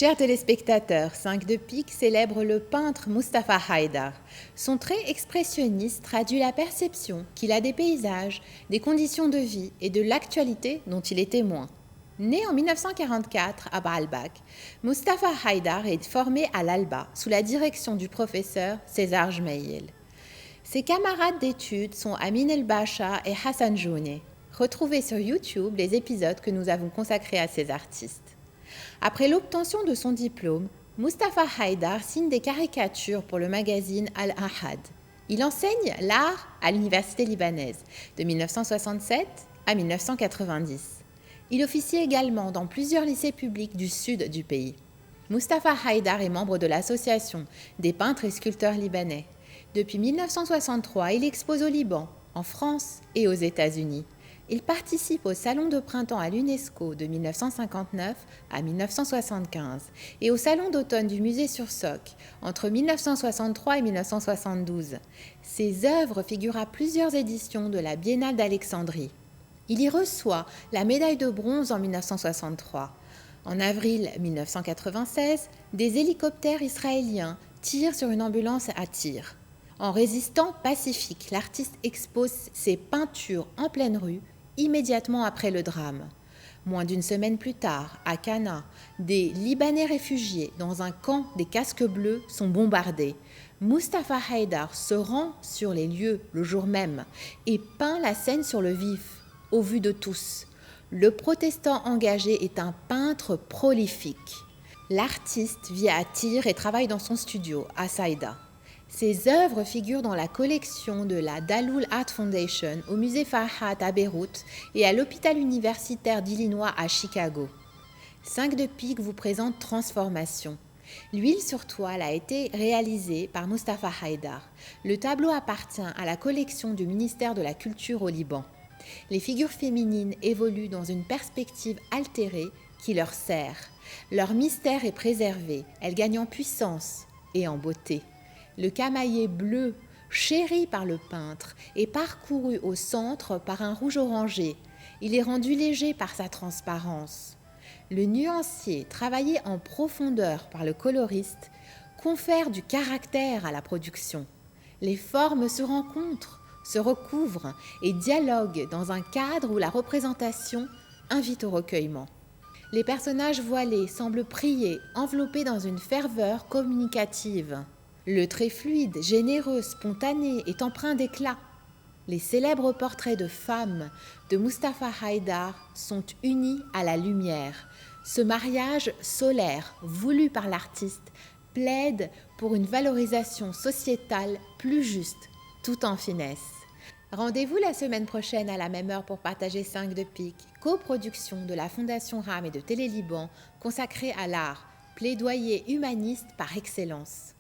Chers téléspectateurs, 5 de pique célèbre le peintre Mustafa Haydar. Son trait expressionniste traduit la perception qu'il a des paysages, des conditions de vie et de l'actualité dont il est témoin. Né en 1944 à Baalbek, Mustafa Haydar est formé à l'Alba sous la direction du professeur César Jmeil. Ses camarades d'études sont Amin El Bacha et Hassan Jouné. Retrouvez sur YouTube les épisodes que nous avons consacrés à ces artistes. Après l'obtention de son diplôme, Mustafa Haydar signe des caricatures pour le magazine Al-Ahad. Il enseigne l'art à l'université libanaise de 1967 à 1990. Il officie également dans plusieurs lycées publics du sud du pays. Mustafa Haydar est membre de l'association des peintres et sculpteurs libanais. Depuis 1963, il expose au Liban, en France et aux États-Unis. Il participe au Salon de printemps à l'UNESCO de 1959 à 1975 et au Salon d'automne du Musée sur Soc entre 1963 et 1972. Ses œuvres figurent à plusieurs éditions de la Biennale d'Alexandrie. Il y reçoit la médaille de bronze en 1963. En avril 1996, des hélicoptères israéliens tirent sur une ambulance à tir. En résistant pacifique, l'artiste expose ses peintures en pleine rue immédiatement après le drame. Moins d'une semaine plus tard, à Cana, des Libanais réfugiés dans un camp des casques bleus sont bombardés. Mustafa Haydar se rend sur les lieux le jour même et peint la scène sur le vif, au vu de tous. Le protestant engagé est un peintre prolifique. L'artiste vit à Tyr et travaille dans son studio à Saïda. Ses œuvres figurent dans la collection de la Daloul Art Foundation au musée Farhat à Beyrouth et à l'hôpital universitaire d'Illinois à Chicago. 5 de pique vous présente Transformation. L'huile sur toile a été réalisée par Mustafa Haydar. Le tableau appartient à la collection du ministère de la Culture au Liban. Les figures féminines évoluent dans une perspective altérée qui leur sert. Leur mystère est préservé, elles gagnent en puissance et en beauté. Le camaillé bleu, chéri par le peintre, est parcouru au centre par un rouge orangé. Il est rendu léger par sa transparence. Le nuancier, travaillé en profondeur par le coloriste, confère du caractère à la production. Les formes se rencontrent, se recouvrent et dialoguent dans un cadre où la représentation invite au recueillement. Les personnages voilés semblent prier, enveloppés dans une ferveur communicative. Le trait fluide, généreux, spontané est empreint d'éclat. Les célèbres portraits de femmes de Mustafa Haydar sont unis à la lumière. Ce mariage solaire, voulu par l'artiste, plaide pour une valorisation sociétale plus juste, tout en finesse. Rendez-vous la semaine prochaine à la même heure pour partager 5 de pique, coproduction de la Fondation RAM et de Télé Liban consacrée à l'art, plaidoyer humaniste par excellence.